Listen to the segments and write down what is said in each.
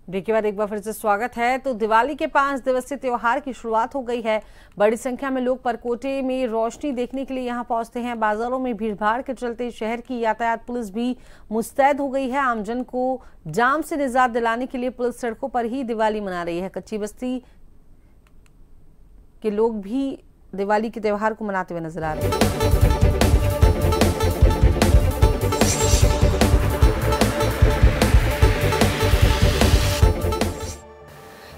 Break के बाद एक बार फिर से स्वागत है। तो दिवाली के 5 दिवसीय त्योहार की शुरुआत हो गई है। बड़ी संख्या में लोग परकोटे में रोशनी देखने के लिए यहां पहुंचते हैं। बाजारों में भीड़भाड़ के चलते शहर की यातायात पुलिस भी मुस्तैद हो गई है। आमजन को जाम से निजात दिलाने के लिए पुलिस सड़कों पर ही दिवाली मना रही है। कच्ची बस्ती के लोग भी दिवाली के त्योहार को मनाते हुए नजर आ रहे हैं।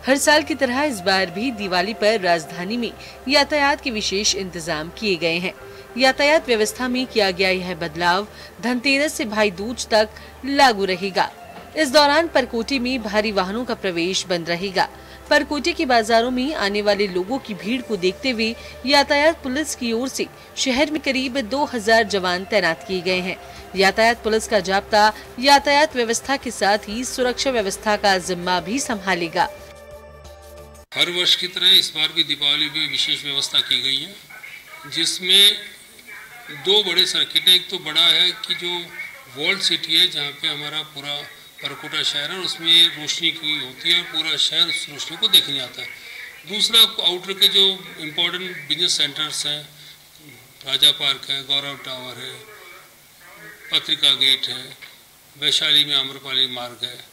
हर साल की तरह इस बार भी दिवाली पर राजधानी में यातायात के विशेष इंतजाम किए गए हैं। यातायात व्यवस्था में किया गया यह बदलाव धनतेरस से भाई दूज तक लागू रहेगा। इस दौरान परकोटे में भारी वाहनों का प्रवेश बंद रहेगा। परकोटे के बाजारों में आने वाले लोगों की भीड़ को देखते हुए यातायात पुलिस की ओर से शहर में करीब 2000 जवान तैनात किए गए हैं। यातायात पुलिस का जाब्ता यातायात व्यवस्था के साथ ही सुरक्षा व्यवस्था का जिम्मा भी संभालेगा। हर वर्ष की तरह इस बार भी दीपावली में विशेष व्यवस्था की गई है, जिसमें 2 बड़े सर्किट है। एक तो बड़ा है कि जो वर्ल्ड सिटी है, जहाँ पे हमारा पूरा परकोटा शहर है, उसमें रोशनी की होती है, पूरा शहर उस रोशनी को देखने आता है। दूसरा आउटर के जो इम्पोर्टेंट बिजनेस सेंटर्स हैं, राजा पार्क है, गौरव टावर है, पत्रिका गेट है, वैशाली में आम्रपाली मार्ग है।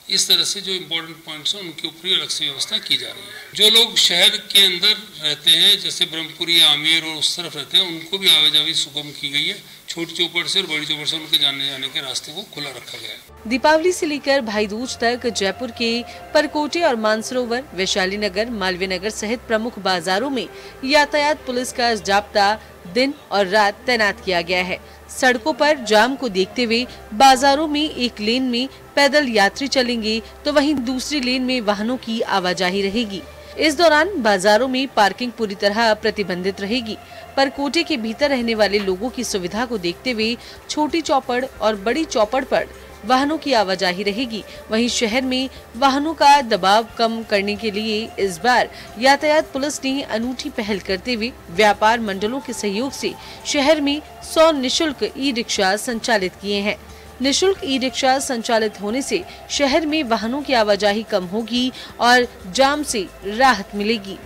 इस तरह से जो इम्पोर्टेंट पॉइंट्स हैं उनके ऊपर अलग से व्यवस्था की जा रही है। जो लोग शहर के अंदर रहते हैं, जैसे ब्रह्मपुरी, आमेर और उस तरफ रहते हैं, उनको भी आवाजाही सुगम की गई है। छोटी चौपड़ से और बड़ी चौपड़ से उनके जाने जाने के रास्ते को खुला रखा गया है। दीपावली से लेकर भाई दूज तक जयपुर के परकोटे और मानसरोवर, वैशाली नगर, मालवीय नगर सहित प्रमुख बाजारों में यातायात पुलिस का जाब्ता दिन और रात तैनात किया गया है। सड़कों पर जाम को देखते हुए बाजारों में एक लेन में पैदल यात्री चलेंगे तो वहीं दूसरी लेन में वाहनों की आवाजाही रहेगी। इस दौरान बाजारों में पार्किंग पूरी तरह प्रतिबंधित रहेगी। परकोटे के भीतर रहने वाले लोगों की सुविधा को देखते हुए छोटी चौपड़ और बड़ी चौपड़ पर वाहनों की आवाजाही रहेगी। वहीं शहर में वाहनों का दबाव कम करने के लिए इस बार यातायात पुलिस ने अनूठी पहल करते हुए व्यापार मंडलों के सहयोग से शहर में 100 निःशुल्क ई-रिक्शा संचालित किए हैं। निःशुल्क ई-रिक्शा संचालित होने से शहर में वाहनों की आवाजाही कम होगी और जाम से राहत मिलेगी।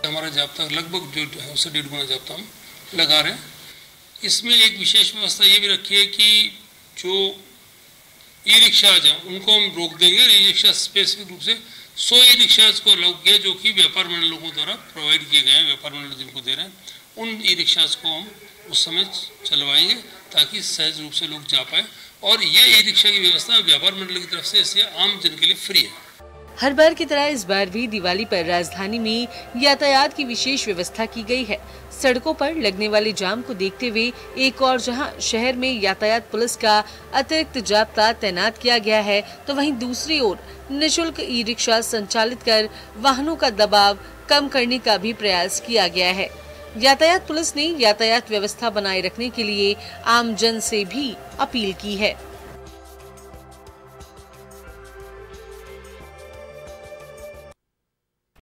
हमारा जाब्ता लगभग जो है उससे 1.5 गुना जाब्ता हम लगा रहे हैं। इसमें एक विशेष व्यवस्था ये भी रखी है कि जो ई-रिक्शा उनको हम रोक देंगे। ई-रिक्शा स्पेसिफिक रूप से 100 ई-रिक्शाज को अलाउ किया, जो कि व्यापार मंडलों द्वारा प्रोवाइड किए गए हैं। व्यापार मंडल जिनको दे रहे हैं उन ई-रिक्शाज को हम उस समय चलवाएंगे ताकि सहज रूप से लोग जा पाए। और ये ई-रिक्शा की व्यवस्था व्यापार मंडल की तरफ से इससे आम जन के लिए फ्री है। हर बार की तरह इस बार भी दिवाली पर राजधानी में यातायात की विशेष व्यवस्था की गई है। सड़कों पर लगने वाले जाम को देखते हुए एक और जहां शहर में यातायात पुलिस का अतिरिक्त जाब्ता तैनात किया गया है, तो वहीं दूसरी ओर निःशुल्क ई-रिक्शा संचालित कर वाहनों का दबाव कम करने का भी प्रयास किया गया है। यातायात पुलिस ने यातायात व्यवस्था बनाए रखने के लिए आम जन से भी अपील की है।